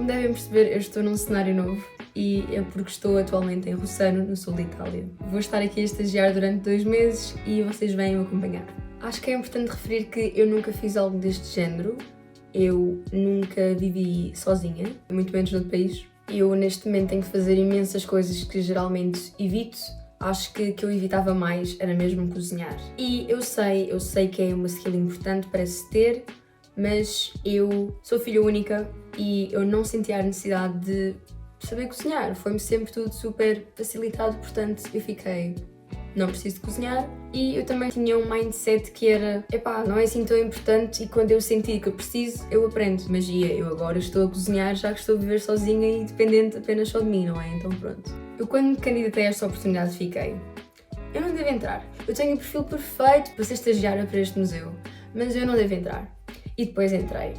Como devem perceber, eu estou num cenário novo e é porque estou atualmente em Rossano, no sul de Itália. Vou estar aqui a estagiar durante 2 meses e vocês vêm me acompanhar. Acho que é importante referir que eu nunca fiz algo deste género. Eu nunca vivi sozinha, muito menos noutro país. Eu neste momento tenho que fazer imensas coisas que geralmente evito. Acho que o que eu evitava mais era mesmo cozinhar. E eu sei que é uma skill importante para se ter, mas eu sou filha única e eu não sentia a necessidade de saber cozinhar. Foi-me sempre tudo super facilitado, portanto eu fiquei, não preciso de cozinhar. E eu também tinha um mindset que era, não é assim tão importante e quando eu sentir que eu preciso, eu aprendo. Magia, eu agora estou a cozinhar já que estou a viver sozinha e dependente apenas só de mim, não é? Então pronto. Eu quando me candidatei a esta oportunidade fiquei, eu não devo entrar. Eu tenho o perfil perfeito para ser estagiária para este museu, mas eu não devo entrar. E depois entrei.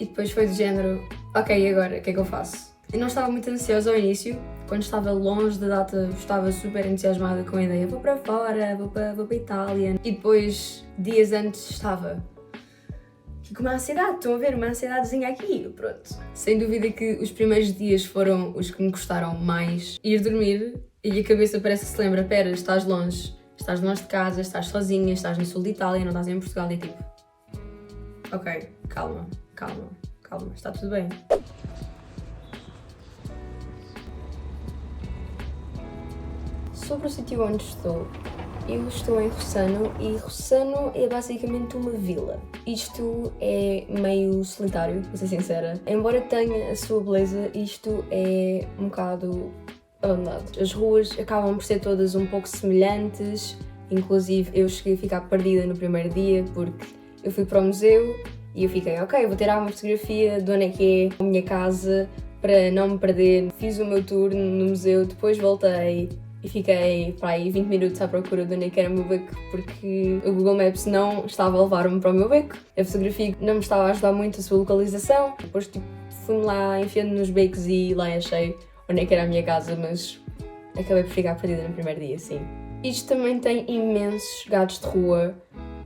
E depois foi do género, ok, e agora, o que é que eu faço? Eu não estava muito ansiosa ao início. Quando estava longe da data, estava super entusiasmada com a ideia, vou para fora, vou para a Itália. E depois, dias antes, estava com uma ansiedade, estão a ver, uma ansiedadezinha aqui, pronto. Sem dúvida que os primeiros dias foram os que me custaram mais. Ir dormir e a cabeça parece que se lembra, pera, estás longe de casa, estás sozinha, estás no sul de Itália, não estás em Portugal, e é tipo, ok, calma, está tudo bem. Sobre o sítio onde estou, eu estou em Rossano e Rossano é basicamente uma vila. Isto é meio solitário, para ser sincera. Embora tenha a sua beleza, isto é um bocado abandonado. As ruas acabam por ser todas um pouco semelhantes, inclusive eu cheguei a ficar perdida no primeiro dia porque eu fui para o museu e eu fiquei, ok, vou tirar uma fotografia de onde é que é a minha casa para não me perder. Fiz o meu tour no museu, depois voltei e fiquei para aí 20 minutos à procura de onde é que era o meu beco, porque o Google Maps não estava a levar-me para o meu beco. A fotografia não me estava a ajudar muito a sua localização. Depois fui-me lá enfiando nos becos e lá achei onde é que era a minha casa, mas acabei por ficar perdida no primeiro dia, sim. Isto também tem imensos gatos de rua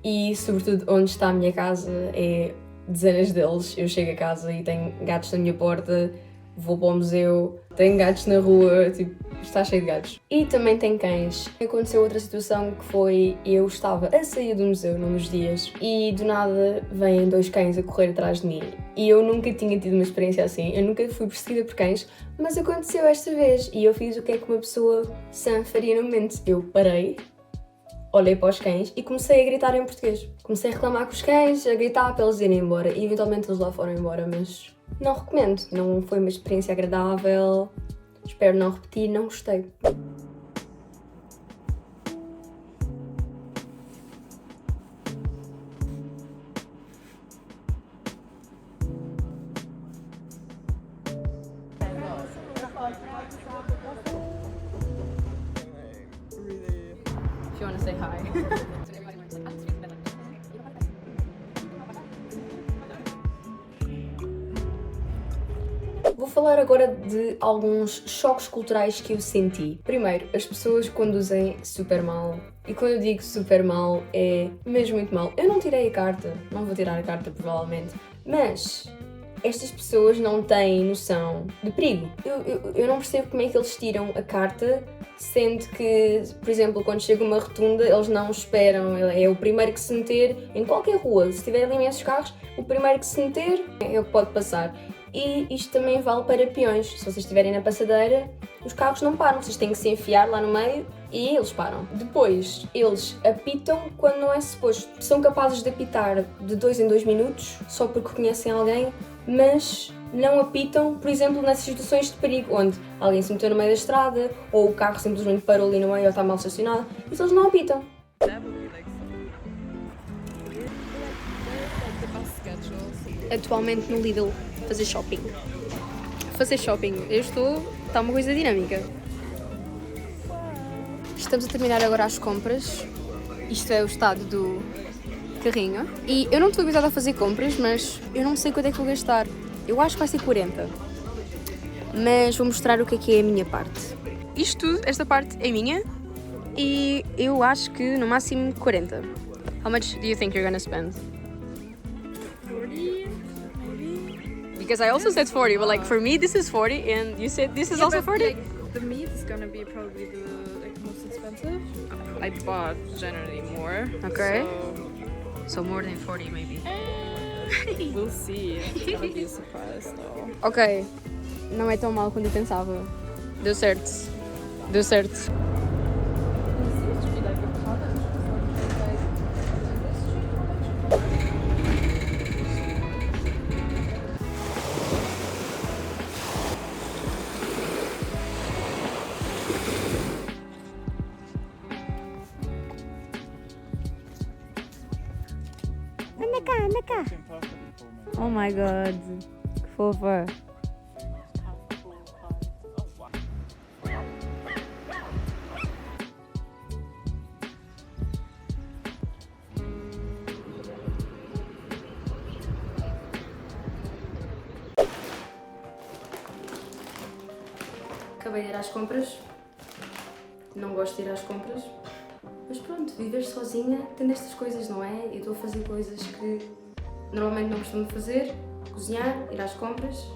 e, sobretudo, onde está a minha casa é dezenas deles. Eu chego a casa e tenho gatos na minha porta, vou para o museu, tenho gatos na rua, está cheio de gatos. E também tem cães. Aconteceu outra situação que foi, eu estava a sair do museu num dos dias e do nada vêm 2 cães a correr atrás de mim. E eu nunca tinha tido uma experiência assim, eu nunca fui perseguida por cães, mas aconteceu esta vez e eu fiz o que é que uma pessoa sã faria no momento. Eu parei, olhei para os cães e comecei a gritar em português. Comecei a reclamar com os cães, a gritar para eles irem embora e eventualmente eles lá foram embora, mas não recomendo. Não foi uma experiência agradável, espero não repetir, não gostei. If you want to say hi. Vou falar agora de alguns choques culturais que eu senti. Primeiro, as pessoas conduzem super mal. E quando eu digo super mal, é mesmo muito mal. Eu não tirei a carta, não vou tirar a carta provavelmente, mas estas pessoas não têm noção de perigo. Eu não percebo como é que eles tiram a carta, sendo que, por exemplo, quando chega uma rotunda, eles não esperam. É o primeiro que se meter em qualquer rua. Se tiver imensos carros, o primeiro que se meter é o que pode passar. E isto também vale para peões. Se vocês estiverem na passadeira, os carros não param, vocês têm que se enfiar lá no meio e eles param. Depois, eles apitam quando não é suposto. São capazes de apitar de 2 em 2 minutos, só porque conhecem alguém, mas não apitam, por exemplo, nessas situações de perigo, onde alguém se meteu no meio da estrada, ou o carro simplesmente parou ali no meio ou está mal estacionado, e eles não apitam. Atualmente no Lidl, fazer shopping. Está uma coisa dinâmica. Estamos a terminar agora as compras. Isto é o estado do carrinho. E eu não estou habituada a fazer compras, mas eu não sei quanto é que vou gastar. Eu acho que vai ser 40. Mas vou mostrar o que é a minha parte. Isto tudo, esta parte é minha. E eu acho que no máximo 40. How much do you think you're gonna spend? 40? Because I also said 40, but like for me this is 40 and you said this is also 40? Like, the meat is gonna be probably the most expensive. I bought generally more. Okay. So more than 40 maybe. So we'll see. It's gonna be a surprise though. Ok, não é tão mal quanto eu pensava. Deu certo. Deu certo. Anda cá. Oh my god, que fofa. Acabei de ir às compras. Não gosto de ir às compras. Mas pronto, viver sozinha tem destas coisas, não é? Eu estou a fazer coisas que normalmente não costumo fazer. Cozinhar, ir às compras.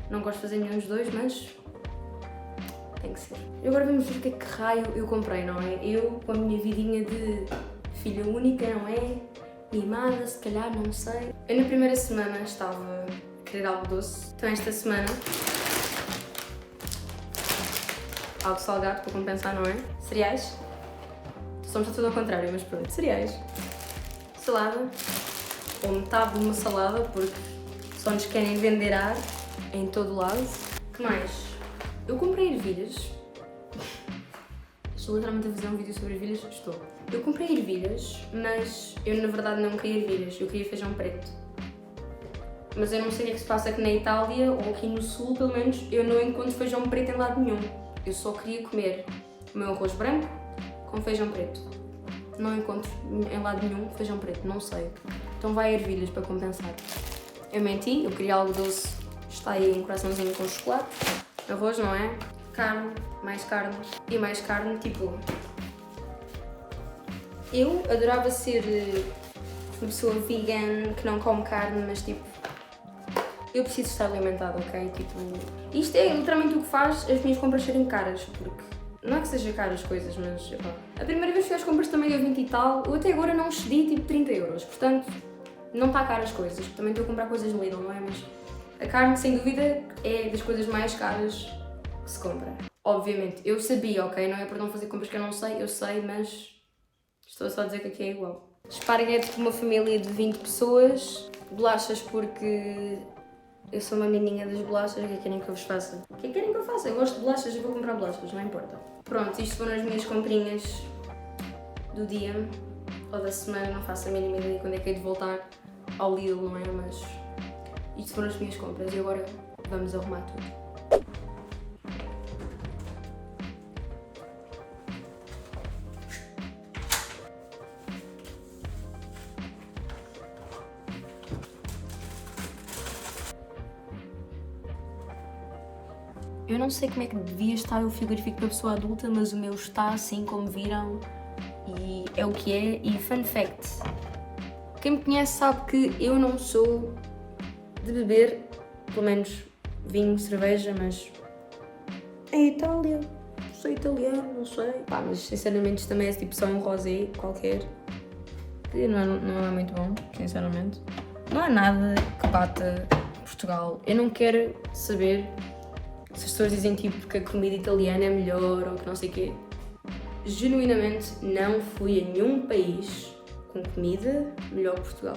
Não gosto de fazer nenhum dos dois, mas tem que ser. E agora vamos ver o que é que raio eu comprei, não é? Eu, com a minha vidinha de filha única, não é? Mimada, se calhar, não sei. Eu na primeira semana estava a querer algo doce. Então esta semana algo salgado para compensar, não é? Cereais. Somos tudo ao contrário, mas pronto. Cereais. Salada. Ou metade de uma salada, porque só nos querem vender ar em todo lado. O que mais? Eu comprei ervilhas. Estou literalmente a fazer um vídeo sobre ervilhas. Estou. Eu comprei ervilhas, mas eu na verdade não queria ervilhas. Eu queria feijão preto. Mas eu não sei o que é que se passa aqui na Itália, ou aqui no Sul, pelo menos, eu não encontro feijão preto em lado nenhum. Eu só queria comer o meu arroz branco com feijão preto. Não encontro em lado nenhum feijão preto, não sei. Então vai ervilhas para compensar. Eu menti, eu queria algo doce. Está aí um coraçãozinho com chocolate. Arroz, não é? Carne e mais carne, tipo... Eu adorava ser uma pessoa vegan que não come carne, mas tipo... Eu preciso estar alimentada, ok? Tipo... Isto é literalmente o que faz as minhas compras serem caras, porque... Não é que seja caras as coisas, mas... Epá, a primeira vez que fui às compras também deu 20 e tal, eu até agora não excedi tipo 30 euros, portanto... Não está caro as coisas, também estou a comprar coisas no Lidl, não é? Mas a carne, sem dúvida, é das coisas mais caras que se compra. Obviamente, eu sabia, ok? Não é por não fazer compras que eu não sei, eu sei, mas estou só a dizer que aqui é igual. Esparguete com uma família de 20 pessoas, bolachas porque eu sou uma menininha das bolachas, o que é que querem que eu vos faça? O que é que querem que eu faça? Eu gosto de bolachas, eu vou comprar bolachas, não importa. Pronto, isto foram as minhas comprinhas do dia. Ou da semana, não faço a mínima ideia quando é que hei de voltar ao Lidl, não é? Mas isto foram as minhas compras e agora vamos arrumar tudo. Eu não sei como é que devia estar o frigorífico para pessoa adulta, mas o meu está assim como viram. E é o que é. E fun fact, quem me conhece sabe que eu não sou de beber, pelo menos vinho, cerveja, mas é Itália, sou italiano, não sei. Pá, mas sinceramente isto também é tipo só um rosé qualquer, que não é muito bom, sinceramente. Não há nada que bata Portugal. Eu não quero saber se as pessoas dizem tipo que a comida italiana é melhor ou que não sei o quê. Genuinamente não fui a nenhum país com comida melhor que Portugal.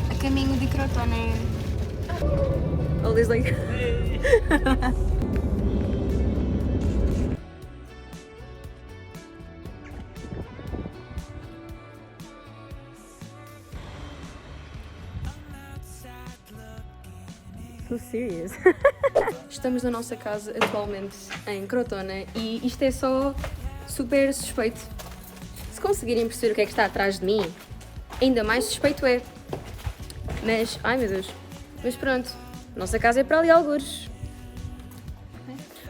A caminho de Crotone. All this like... So serious. Estamos na nossa casa atualmente em Crotone e isto é só super suspeito. conseguirem perceber o que é que está atrás de mim, ainda mais suspeito é. Mas, ai meu Deus. Mas pronto, nossa casa é para ali algures.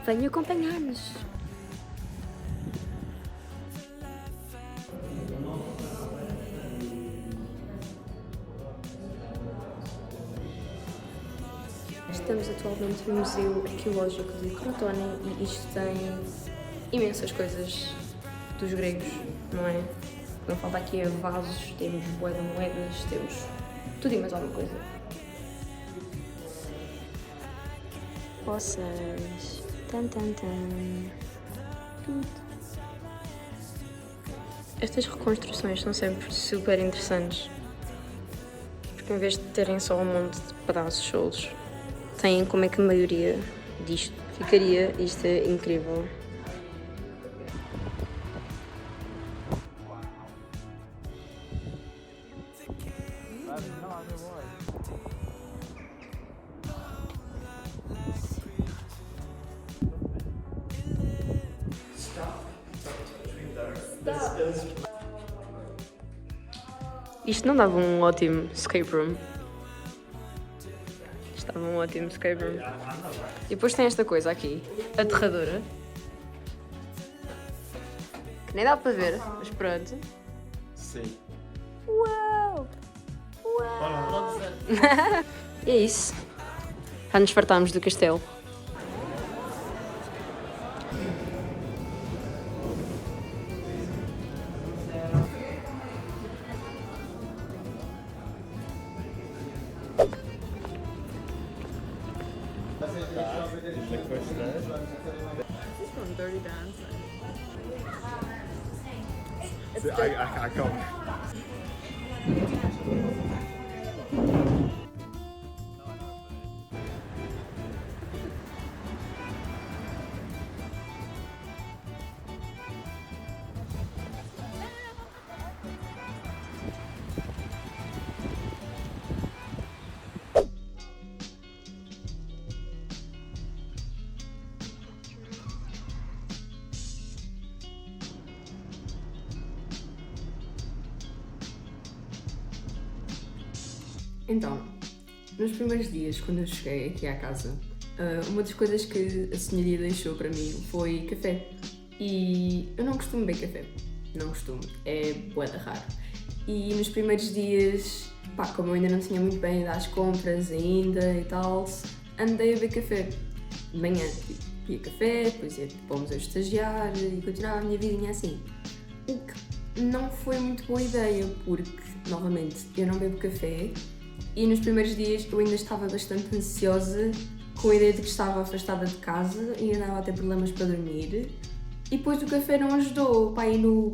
Venham acompanhar-nos. Estamos atualmente no Museu Arqueológico de Crotone e isto tem imensas coisas dos gregos, não é? Não falta aqui vasos, temos bué de moedas, temos tudo e mais alguma coisa. Poças. Tan, tan, tan. Tudo. Estas reconstruções são sempre super interessantes. Porque em vez de terem só um monte de pedaços soltos, têm como é que a maioria disto ficaria. Isto é incrível. Isto não dava um ótimo escape room. Isto dava um ótimo escape room. E depois tem esta coisa aqui, aterradora. Que nem dá para ver, mas pronto. Sim. Uau! Uau! E é isso. Já nos fartámos do castelo. This is from Dirty Dancing. I can't. Então, nos primeiros dias, quando eu cheguei aqui à casa, uma das coisas que a senhoria deixou para mim foi café. E eu não costumo beber café. Não costumo. É bué de raro. E nos primeiros dias, pá, como eu ainda não tinha muito bem ido às compras ainda e tal, andei a beber café. De manhã, tipo, ia café, depois ia para o museu estagiar e continuava a minha vidinha assim. O que não foi muito boa ideia, porque, novamente, eu não bebo café. E nos primeiros dias eu ainda estava bastante ansiosa com a ideia de que estava afastada de casa e andava a ter problemas para dormir. E depois o café não ajudou. Pá, aí no,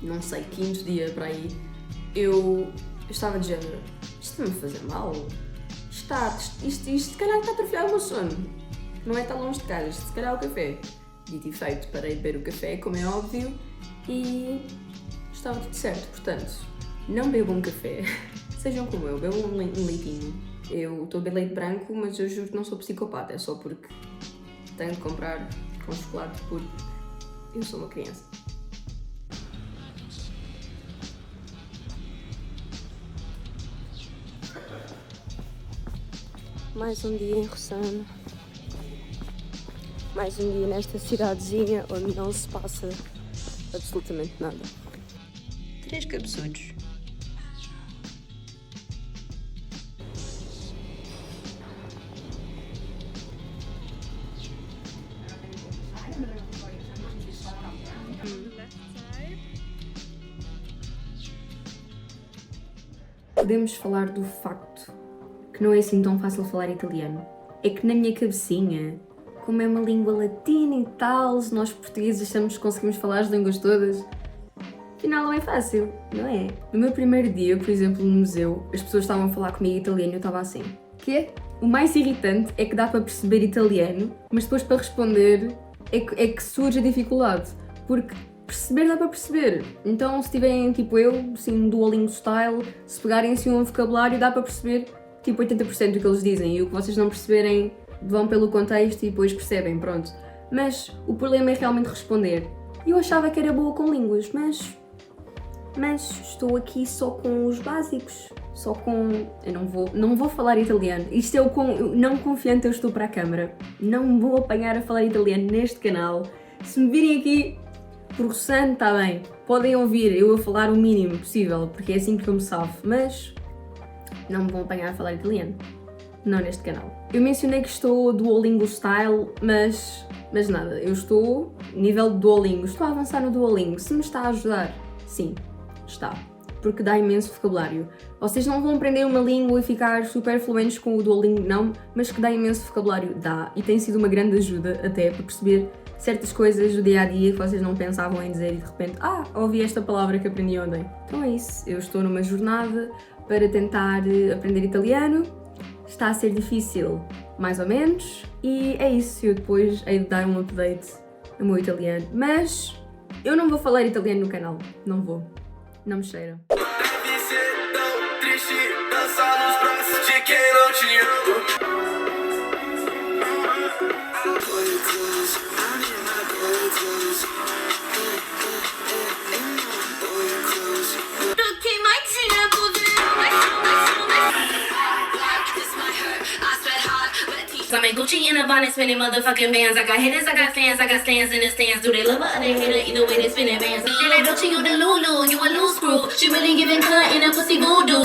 não sei, quinto dia para aí, eu estava de género, isto vai-me fazer mal? Isto se calhar está a atrofiar o meu sono. Não é tão longe de casa, isto se calhar é o café. Dito e feito, parei de beber o café, como é óbvio, e estava tudo certo. Portanto, não bebam café. Sejam como eu, bebam um leitinho. Eu estou a beber leite branco, mas eu juro que não sou psicopata, é só porque tenho de comprar com chocolate porque eu sou uma criança. Mais um dia em Rossano. Mais um dia nesta cidadezinha onde não se passa absolutamente nada. 3 cabeçudos. Podemos falar do facto que não é assim tão fácil falar italiano. É que na minha cabecinha, como é uma língua latina e tal, se nós portugueses achamos que conseguimos falar as línguas todas, afinal não é fácil, não é? No meu primeiro dia, por exemplo, no museu, as pessoas estavam a falar comigo italiano e eu estava assim. Quê? O mais irritante é que dá para perceber italiano, mas depois para responder é que surge a dificuldade. Porque perceber dá para perceber. Então se tiverem, tipo eu, assim, Duolingo style, se pegarem assim um vocabulário dá para perceber tipo 80% do que eles dizem. E o que vocês não perceberem vão pelo contexto e depois percebem, pronto. Mas o problema é realmente responder. Eu achava que era boa com línguas, mas mas estou aqui só com os básicos. Só com... Eu não vou falar italiano. Isto é o quão não confiante eu estou para a câmara. Não vou apanhar a falar italiano neste canal. Se me virem aqui por roçando, está bem. Podem ouvir eu a falar o mínimo possível, porque é assim que eu me salvo. Mas não me vão apanhar a falar italiano. Não neste canal. Eu mencionei que estou Duolingo style, mas nada. Eu estou nível de Duolingo. Estou a avançar no Duolingo. Se me está a ajudar, sim, está. Porque dá imenso vocabulário. Vocês não vão aprender uma língua e ficar super fluentes com o Duolingo, não, mas que dá imenso vocabulário, dá. E tem sido uma grande ajuda até para perceber certas coisas do dia a dia que vocês não pensavam em dizer e de repente, ouvi esta palavra que aprendi ontem. Então é isso, eu estou numa jornada para tentar aprender italiano. Está a ser difícil, mais ou menos, e é isso. Eu depois hei de dar um update no meu italiano. Mas eu não vou falar italiano no canal, não vou. Não me cheira. Deve ser tão triste dançar nos braços de quem não te ama. I'm in Gucci in a bonnet, spinning motherfucking bands. I got hitters, I got fans, I got stands in the stands. Do they love her or they hate her? Either way, they spinning bands. They like, don't you the Lulu, you a loose screw. She really giving cunt in a pussy voodoo.